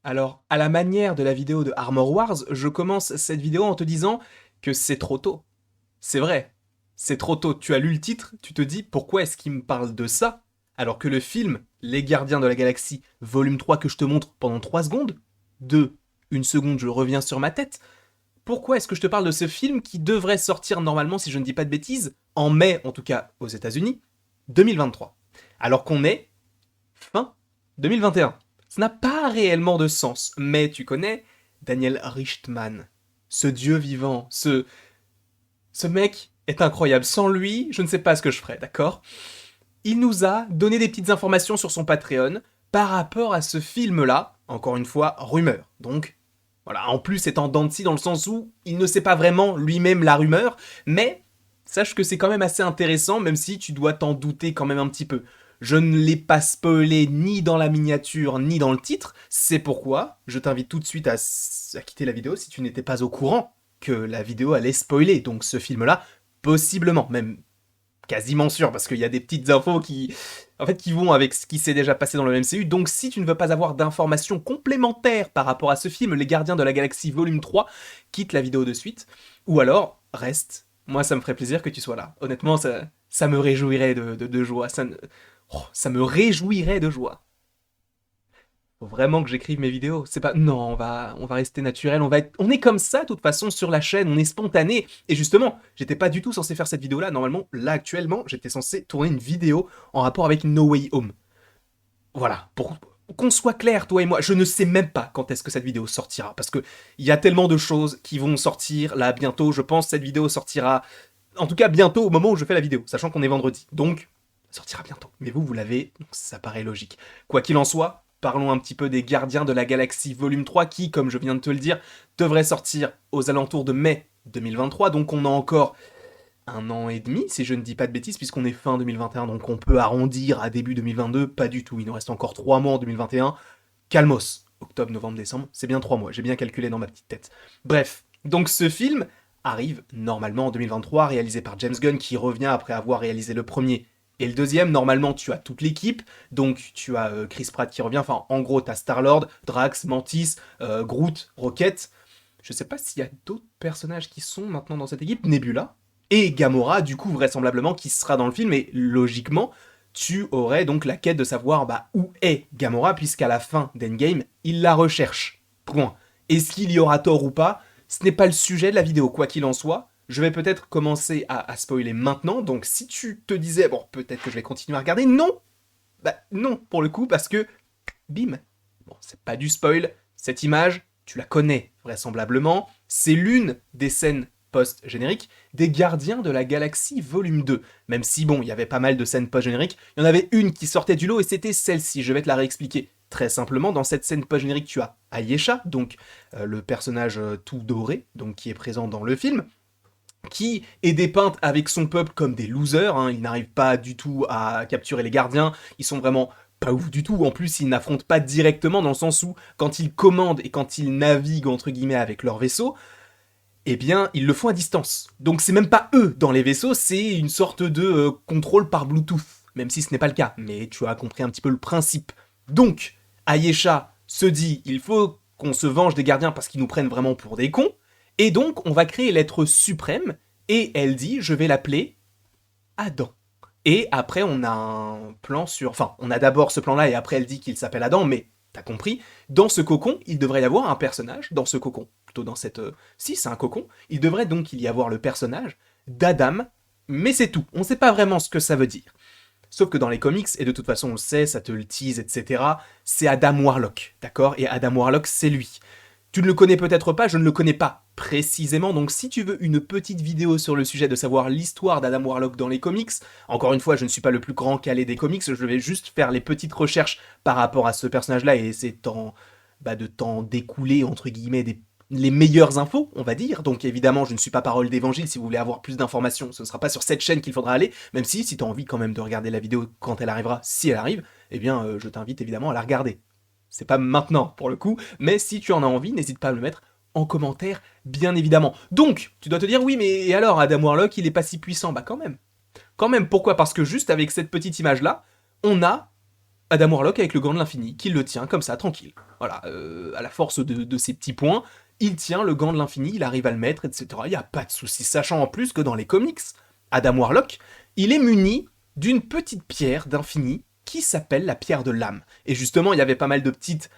Alors, à la manière de la vidéo de Armor Wars, je commence cette vidéo en te disant que c'est trop tôt. C'est vrai, c'est trop tôt. Tu as lu le titre, tu te dis pourquoi est-ce qu'il me parle de ça alors que le film Les Gardiens de la Galaxie volume 3 que je te montre pendant 3 secondes, 2, une seconde je reviens sur ma tête, pourquoi est-ce que je te parle de ce film qui devrait sortir normalement, si je ne dis pas de bêtises, en mai en tout cas aux États-Unis, 2023, alors qu'on est fin 2021. Ça n'a pas réellement de sens, mais tu connais Daniel Richtman, ce dieu vivant, ce mec est incroyable. Sans lui, je ne sais pas ce que je ferais, d'accord? Il nous a donné des petites informations sur son Patreon par rapport à ce film-là, encore une fois, rumeur. Donc, voilà, en plus c'est en dents de scie dans le sens où il ne sait pas vraiment lui-même la rumeur, mais sache que c'est quand même assez intéressant, même si tu dois t'en douter quand même un petit peu. Je ne l'ai pas spoilé ni dans la miniature ni dans le titre, c'est pourquoi je t'invite tout de suite à quitter la vidéo si tu n'étais pas au courant que la vidéo allait spoiler, donc ce film-là, possiblement, même quasiment sûr, parce qu'il y a des petites infos qui vont avec ce qui s'est déjà passé dans le MCU. Donc si tu ne veux pas avoir d'informations complémentaires par rapport à ce film, Les Gardiens de la Galaxie Volume 3, quitte la vidéo de suite, ou alors reste. Moi, ça me ferait plaisir que tu sois là. Honnêtement, ça me réjouirait de joie. Ça me réjouirait de joie. Faut vraiment que j'écrive mes vidéos. C'est pas, non, on va rester naturel, on est comme ça, de toute façon, sur la chaîne, on est spontané. Et justement, j'étais pas du tout censé faire cette vidéo-là. Normalement, là, actuellement, j'étais censé tourner une vidéo en rapport avec No Way Home. Voilà, pour qu'on soit clair, toi et moi, je ne sais même pas quand est-ce que cette vidéo sortira, parce que il y a tellement de choses qui vont sortir là bientôt. Je pense que cette vidéo sortira, en tout cas bientôt au moment où je fais la vidéo, sachant qu'on est vendredi. Donc, ça sortira bientôt. Mais vous l'avez, donc ça paraît logique. Quoi qu'il en soit, parlons un petit peu des Gardiens de la Galaxie Volume 3 qui, comme je viens de te le dire, devrait sortir aux alentours de mai 2023. Donc on a encore un an et demi, si je ne dis pas de bêtises, puisqu'on est fin 2021, donc on peut arrondir à début 2022, pas du tout, il nous reste encore 3 mois en 2021, calmos, octobre, novembre, décembre, c'est bien 3 mois, j'ai bien calculé dans ma petite tête. Bref, donc ce film arrive normalement en 2023, réalisé par James Gunn, qui revient après avoir réalisé le premier et le deuxième. Normalement, tu as toute l'équipe, donc tu as Chris Pratt qui revient, enfin en gros, tu as Star-Lord, Drax, Mantis, Groot, Rocket, je sais pas s'il y a d'autres personnages qui sont maintenant dans cette équipe, Nebula, et Gamora, du coup, vraisemblablement, qui sera dans le film, et logiquement, tu aurais donc la quête de savoir où est Gamora, puisqu'à la fin d'Endgame, il la recherche. Point. Est-ce qu'il y aura tort ou pas? Ce n'est pas le sujet de la vidéo, quoi qu'il en soit. Je vais peut-être commencer à spoiler maintenant, donc si tu te disais, bon, peut-être que je vais continuer à regarder, non! Bah non, pour le coup, parce que, bim, bon, c'est pas du spoil, cette image, tu la connais vraisemblablement, c'est l'une des scènes post-génériques des Gardiens de la Galaxie volume 2. Même si, bon, il y avait pas mal de scènes post-génériques, il y en avait une qui sortait du lot et c'était celle-ci, je vais te la réexpliquer. Très simplement, dans cette scène post-générique, tu as Ayesha, donc le personnage tout doré, donc qui est présent dans le film, qui est dépeinte avec son peuple comme des losers, hein. Ils n'arrivent pas du tout à capturer les gardiens, ils sont vraiment pas ouf du tout. En plus, ils n'affrontent pas directement dans le sens où, quand ils commandent et quand ils naviguent entre guillemets avec leur vaisseau, eh bien, ils le font à distance. Donc c'est même pas eux dans les vaisseaux, c'est une sorte de contrôle par Bluetooth, même si ce n'est pas le cas. Mais tu as compris un petit peu le principe. Donc, Ayesha se dit, il faut qu'on se venge des gardiens parce qu'ils nous prennent vraiment pour des cons, et donc on va créer l'être suprême, et elle dit, je vais l'appeler Adam. Et après, on a un plan sur... Enfin, on a d'abord ce plan-là, et après, elle dit qu'il s'appelle Adam, mais t'as compris, dans ce cocon, il devrait y avoir un personnage, dans ce cocon, plutôt dans cette... Si, c'est un cocon, il devrait donc y avoir le personnage d'Adam, mais c'est tout, on sait pas vraiment ce que ça veut dire. Sauf que dans les comics, et de toute façon on le sait, ça te le tease, etc., c'est Adam Warlock, d'accord? Et Adam Warlock, c'est lui. Tu ne le connais peut-être pas, je ne le connais pas précisément, donc si tu veux une petite vidéo sur le sujet de savoir l'histoire d'Adam Warlock dans les comics, encore une fois, je ne suis pas le plus grand calé des comics, je vais juste faire les petites recherches par rapport à ce personnage-là et essayer de t'en découler, entre guillemets, les meilleures infos, on va dire. Donc évidemment, je ne suis pas parole d'évangile, si vous voulez avoir plus d'informations, ce ne sera pas sur cette chaîne qu'il faudra aller, même si tu as envie quand même de regarder la vidéo quand elle arrivera, si elle arrive, eh bien je t'invite évidemment à la regarder. C'est pas maintenant pour le coup, mais si tu en as envie, n'hésite pas à me le mettre en commentaire, bien évidemment. Donc, tu dois te dire, oui, mais et alors, Adam Warlock, il est pas si puissant? Bah quand même. Quand même, pourquoi? Parce que juste avec cette petite image-là, on a Adam Warlock avec le gant de l'infini, qui le tient comme ça, tranquille. Voilà, à la force de ses petits points, il tient le gant de l'infini, il arrive à le mettre, etc. Il n'y a pas de souci, sachant en plus que dans les comics, Adam Warlock, il est muni d'une petite pierre d'infini qui s'appelle la pierre de l'âme. Et justement, il y avait pas mal de petites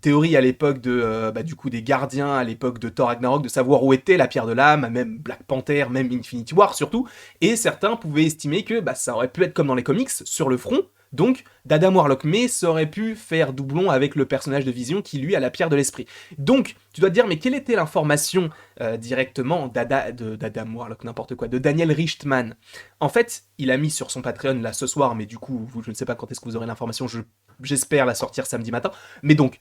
théories à l'époque du coup des gardiens, à l'époque de Thor Ragnarok, de savoir où était la pierre de l'âme, même Black Panther, même Infinity War surtout. Et certains pouvaient estimer que ça aurait pu être comme dans les comics, sur le front, donc d'Adam Warlock, mais ça aurait pu faire doublon avec le personnage de Vision qui lui a la pierre de l'esprit. Donc tu dois te dire, mais quelle était l'information directement d'Adam Warlock, n'importe quoi, de Daniel Richtman? En fait, il a mis sur son Patreon là ce soir, mais du coup, je ne sais pas quand est-ce que vous aurez l'information, j'espère la sortir samedi matin, mais donc,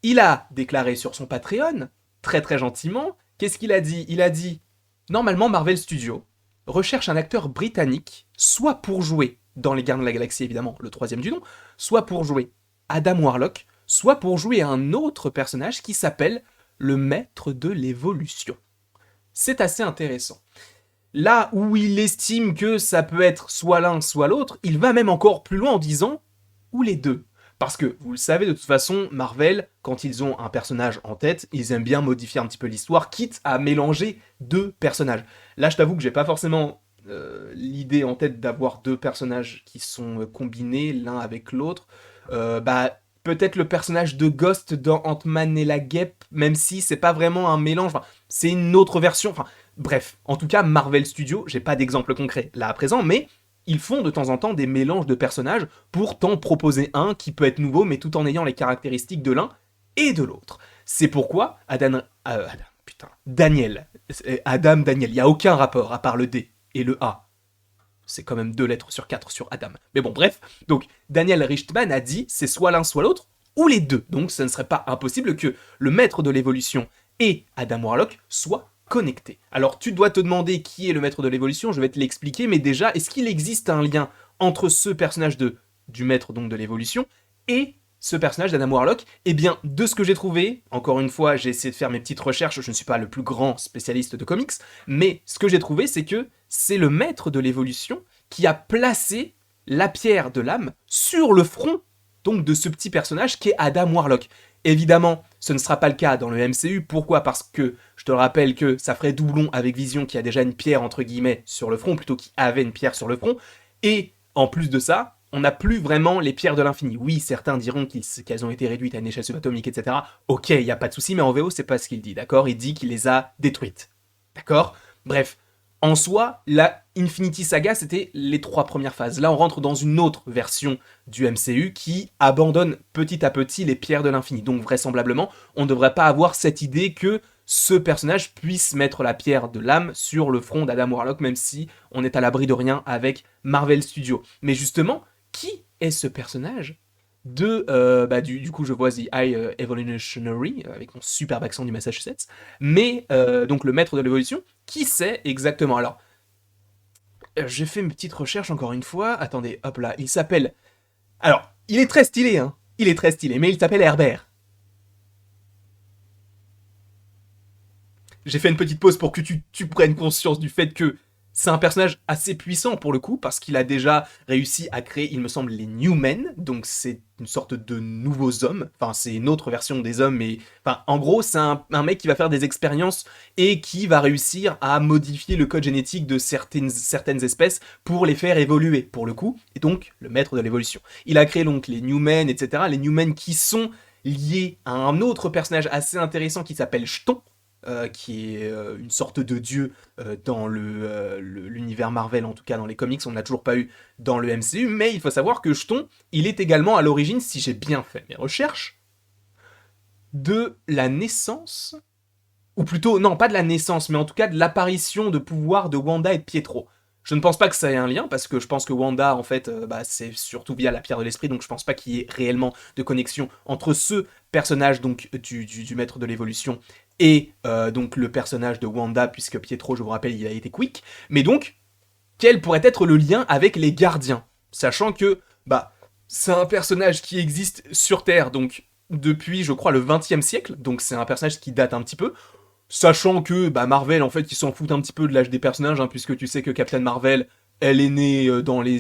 il a déclaré sur son Patreon, très très gentiment, qu'est-ce qu'il a dit? Il a dit, normalement Marvel Studios recherche un acteur britannique, soit pour jouer dans les Gardiens de la Galaxie évidemment, le troisième du nom, soit pour jouer Adam Warlock, soit pour jouer un autre personnage qui s'appelle le Maître de l'Évolution. C'est assez intéressant. Là où il estime que ça peut être soit l'un, soit l'autre, il va même encore plus loin en disant « ou les deux ». Parce que, vous le savez, de toute façon, Marvel, quand ils ont un personnage en tête, ils aiment bien modifier un petit peu l'histoire, quitte à mélanger deux personnages. Là, je t'avoue que j'ai pas forcément l'idée en tête d'avoir deux personnages qui sont combinés l'un avec l'autre. Peut-être le personnage de Ghost dans Ant-Man et la Guêpe, même si c'est pas vraiment un mélange, enfin, c'est une autre version, enfin, bref. En tout cas, Marvel Studios, j'ai pas d'exemple concret là à présent, mais ils font de temps en temps des mélanges de personnages pour t'en proposer un qui peut être nouveau, mais tout en ayant les caractéristiques de l'un et de l'autre. C'est pourquoi Daniel, Daniel, il n'y a aucun rapport à part le D et le A. C'est quand même 2 lettres sur 4 sur Adam. Mais bon, bref. Donc, Daniel Richtman a dit, c'est soit l'un, soit l'autre, ou les deux. Donc, ce ne serait pas impossible que le maître de l'évolution et Adam Warlock soient connectés. Alors, tu dois te demander qui est le maître de l'évolution, je vais te l'expliquer, mais déjà, est-ce qu'il existe un lien entre ce personnage du maître donc de l'évolution et ce personnage d'Adam Warlock? Eh bien, de ce que j'ai trouvé, encore une fois, j'ai essayé de faire mes petites recherches, je ne suis pas le plus grand spécialiste de comics, mais ce que j'ai trouvé, c'est que c'est le maître de l'évolution qui a placé la pierre de l'âme sur le front donc de ce petit personnage qui est Adam Warlock. Évidemment, ce ne sera pas le cas dans le MCU. Pourquoi? Parce que, je te rappelle que ça ferait doublon avec Vision qui a déjà une pierre entre guillemets sur le front, plutôt qui avait une pierre sur le front. Et en plus de ça, on n'a plus vraiment les pierres de l'infini. Oui, certains diront qu'elles ont été réduites à une échelle subatomique, etc. Ok, il n'y a pas de souci, mais en VO, c'est pas ce qu'il dit, d'accord? Il dit qu'il les a détruites. D'accord? Bref. En soi, la Infinity Saga, c'était les 3 premières phases. Là, on rentre dans une autre version du MCU qui abandonne petit à petit les pierres de l'infini. Donc, vraisemblablement, on ne devrait pas avoir cette idée que ce personnage puisse mettre la pierre de l'âme sur le front d'Adam Warlock, même si on est à l'abri de rien avec Marvel Studios. Mais justement, qui est ce personnage du coup je vois The High Evolutionary avec mon superbe accent du Massachusetts, mais donc le maître de l'évolution, qui c'est exactement? Alors j'ai fait mes petites recherches encore une fois, attendez, hop là, il s'appelle, alors il est très stylé, hein, il est très stylé, mais il s'appelle Herbert. J'ai fait une petite pause pour que tu prennes conscience du fait que c'est un personnage assez puissant pour le coup, parce qu'il a déjà réussi à créer, il me semble, les New Men, donc c'est une sorte de nouveaux hommes, enfin c'est une autre version des hommes, mais enfin en gros c'est un mec qui va faire des expériences et qui va réussir à modifier le code génétique de certaines espèces pour les faire évoluer pour le coup, et donc le maître de l'évolution. Il a créé donc les New Men, etc., les New Men qui sont liés à un autre personnage assez intéressant qui s'appelle Chton, qui est une sorte de dieu dans l'univers Marvel, en tout cas dans les comics, on ne l'a toujours pas eu dans le MCU, mais il faut savoir que Chton, il est également à l'origine, si j'ai bien fait mes recherches, de la naissance, ou plutôt, non, pas de la naissance, mais en tout cas de l'apparition de pouvoir de Wanda et de Pietro. Je ne pense pas que ça ait un lien, parce que je pense que Wanda, en fait, c'est surtout via la pierre de l'esprit, donc je pense pas qu'il y ait réellement de connexion entre ce personnage donc du maître de l'évolution et donc le personnage de Wanda, puisque Pietro, je vous rappelle, il a été quick. Mais donc, quel pourrait être le lien avec les gardiens? Sachant que, c'est un personnage qui existe sur Terre, donc depuis, je crois, le 20e siècle, donc c'est un personnage qui date un petit peu. Sachant que Marvel, en fait, ils s'en foutent un petit peu de l'âge des personnages, hein, puisque tu sais que Captain Marvel, elle est née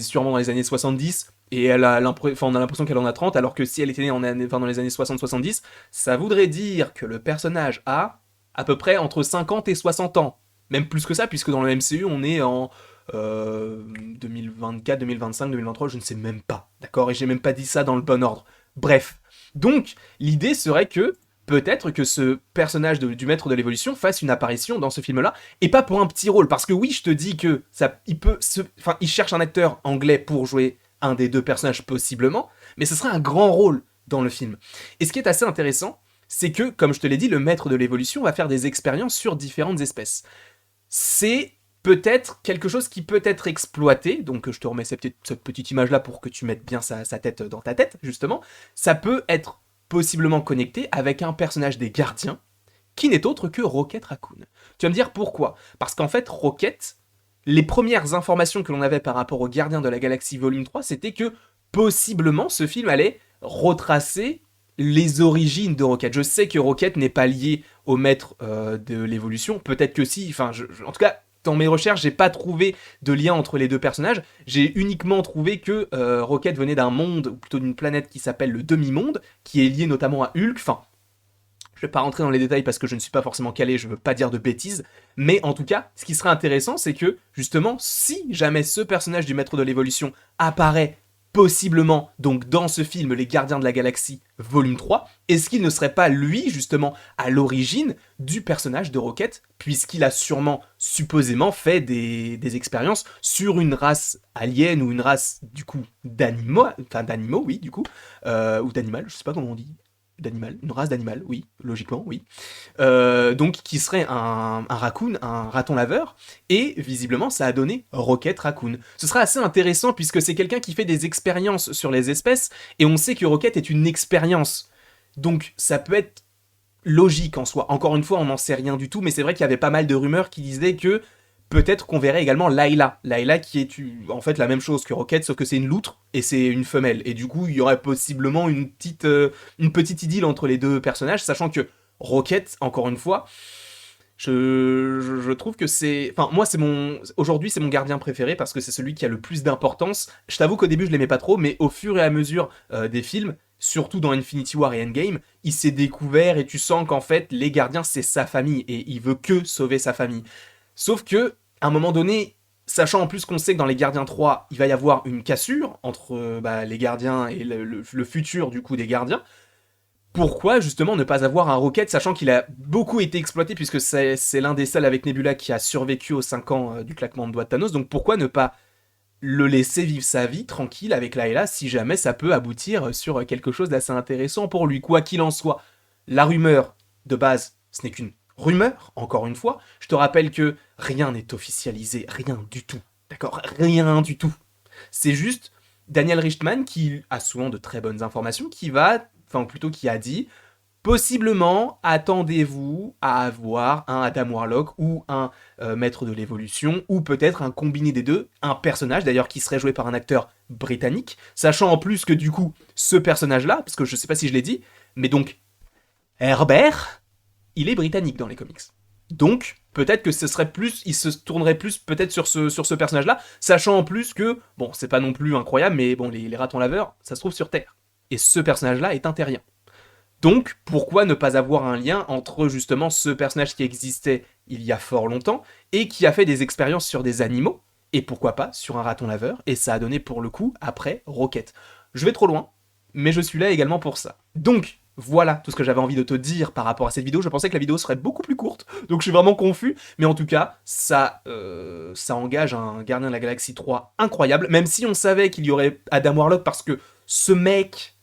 sûrement dans les années 70. Et on a l'impression qu'elle en a 30, alors que si elle était née dans les années 60-70, ça voudrait dire que le personnage a à peu près entre 50 et 60 ans. Même plus que ça, puisque dans le MCU, on est en 2024, 2025, 2023, je ne sais même pas. D'accord? Et j'ai même pas dit ça dans le bon ordre. Bref. Donc, l'idée serait que peut-être que ce personnage du maître de l'évolution fasse une apparition dans ce film-là, et pas pour un petit rôle. Parce que oui, je te dis que il cherche un acteur anglais pour jouer un des deux personnages possiblement, mais ce sera un grand rôle dans le film. Et ce qui est assez intéressant, c'est que, comme je te l'ai dit, le maître de l'évolution va faire des expériences sur différentes espèces. C'est peut-être quelque chose qui peut être exploité, donc je te remets cette petite image-là pour que tu mettes bien sa tête dans ta tête, justement. Ça peut être possiblement connecté avec un personnage des Gardiens, qui n'est autre que Rocket Raccoon. Tu vas me dire pourquoi? Parce qu'en fait, Rocket, les premières informations que l'on avait par rapport aux Gardiens de la Galaxie Volume 3, c'était que possiblement ce film allait retracer les origines de Rocket. Je sais que Rocket n'est pas lié au maître de l'évolution, peut-être que si, en tout cas, dans mes recherches, j'ai pas trouvé de lien entre les deux personnages, j'ai uniquement trouvé que Rocket venait d'un monde, ou plutôt d'une planète qui s'appelle le Demi-Monde, qui est lié notamment à Hulk, je vais pas rentrer dans les détails parce que je ne suis pas forcément calé, je veux pas dire de bêtises, mais en tout cas, ce qui serait intéressant, c'est que, justement, si jamais ce personnage du maître de l'évolution apparaît possiblement, donc dans ce film, Les Gardiens de la Galaxie, volume 3, est-ce qu'il ne serait pas, lui, justement, à l'origine du personnage de Rocket, puisqu'il a sûrement, supposément, fait des expériences sur une race alien, ou une race, du coup, d'animaux, oui, du coup, ou d'animal, je sais pas comment on dit, d'animal, une race d'animal, oui, logiquement, oui. Donc qui serait un raccoon, un raton laveur, et visiblement ça a donné Rocket Raccoon. Ce sera assez intéressant puisque c'est quelqu'un qui fait des expériences sur les espèces, et on sait que Rocket est une expérience. Donc ça peut être logique en soi. Encore une fois, on n'en sait rien du tout, mais c'est vrai qu'il y avait pas mal de rumeurs qui disaient que peut-être qu'on verrait également Layla. Layla qui est en fait la même chose que Rocket, sauf que c'est une loutre et c'est une femelle. Et du coup, il y aurait possiblement une petite idylle entre les deux personnages, sachant que Rocket, encore une fois, je trouve que c'est... Enfin, moi, aujourd'hui, c'est mon gardien préféré parce que c'est celui qui a le plus d'importance. Je t'avoue qu'au début, je l'aimais pas trop, mais au fur et à mesure des films, surtout dans Infinity War et Endgame, il s'est découvert et tu sens qu'en fait, les gardiens, c'est sa famille et il veut que sauver sa famille. Sauf que, à un moment donné, sachant en plus qu'on sait que dans les Gardiens 3, il va y avoir une cassure entre les gardiens et le futur du coup des gardiens, pourquoi justement ne pas avoir un Rocket, sachant qu'il a beaucoup été exploité, puisque c'est l'un des seuls avec Nebula qui a survécu aux 5 ans du claquement de doigts de Thanos, donc pourquoi ne pas le laisser vivre sa vie tranquille avec Layla si jamais ça peut aboutir sur quelque chose d'assez intéressant pour lui. Quoi qu'il en soit, la rumeur de base, ce n'est qu'une rumeur, encore une fois. Je te rappelle que rien n'est officialisé, rien du tout. D'accord? Rien du tout. C'est juste Daniel Richtman qui a souvent de très bonnes informations, qui a dit possiblement, attendez-vous à avoir un Adam Warlock ou un maître de l'évolution, ou peut-être un combiné des deux, un personnage d'ailleurs qui serait joué par un acteur britannique, sachant en plus que du coup, ce personnage-là, parce que je sais pas si je l'ai dit, mais donc, Herbert, il est britannique dans les comics. Donc, peut-être que il se tournerait plus peut-être sur ce personnage-là, sachant en plus que, bon, c'est pas non plus incroyable, mais bon, les ratons laveurs, ça se trouve sur Terre. Et ce personnage-là est un terrien. Donc, pourquoi ne pas avoir un lien entre justement ce personnage qui existait il y a fort longtemps et qui a fait des expériences sur des animaux, et pourquoi pas sur un raton laveur, et ça a donné pour le coup, après, Rocket. Je vais trop loin, mais je suis là également pour ça. Donc, voilà tout ce que j'avais envie de te dire par rapport à cette vidéo. Je pensais que la vidéo serait beaucoup plus courte, donc je suis vraiment confus, mais en tout cas, ça engage un Gardien de la Galaxie 3 incroyable, même si on savait qu'il y aurait Adam Warlock, parce que ce mec...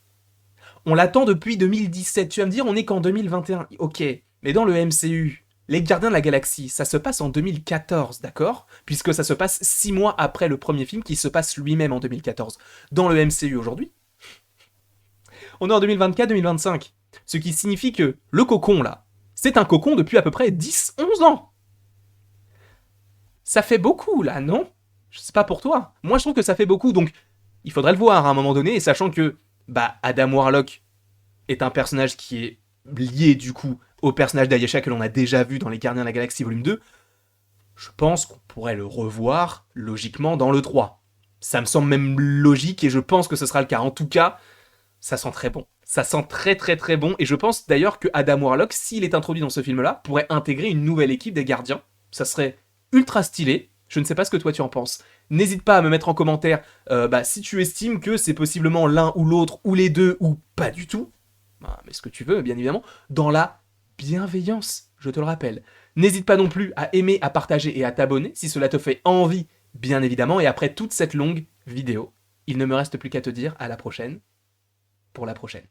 On l'attend depuis 2017. Tu vas me dire, on est qu'en 2021. Ok, mais dans le MCU, les Gardiens de la Galaxie, ça se passe en 2014, d'accord? Puisque ça se passe 6 mois après le premier film qui se passe lui-même en 2014. Dans le MCU aujourd'hui, on est en 2024-2025. Ce qui signifie que le cocon, là, c'est un cocon depuis à peu près 10-11 ans. Ça fait beaucoup, là, non? Je sais pas pour toi. Moi, je trouve que ça fait beaucoup, donc il faudrait le voir à un moment donné, et sachant que Adam Warlock est un personnage qui est lié du coup au personnage d'Ayesha que l'on a déjà vu dans Les Gardiens de la Galaxie volume 2, je pense qu'on pourrait le revoir logiquement dans le 3. Ça me semble même logique et je pense que ce sera le cas. En tout cas, ça sent très bon. Ça sent très très très bon. Et je pense d'ailleurs que Adam Warlock, s'il est introduit dans ce film-là, pourrait intégrer une nouvelle équipe des gardiens. Ça serait ultra stylé. Je ne sais pas ce que toi tu en penses. N'hésite pas à me mettre en commentaire si tu estimes que c'est possiblement l'un ou l'autre, ou les deux, ou pas du tout. Mais ce que tu veux, bien évidemment, dans la bienveillance, je te le rappelle. N'hésite pas non plus à aimer, à partager et à t'abonner si cela te fait envie, bien évidemment. Et après toute cette longue vidéo, il ne me reste plus qu'à te dire à la prochaine pour la prochaine.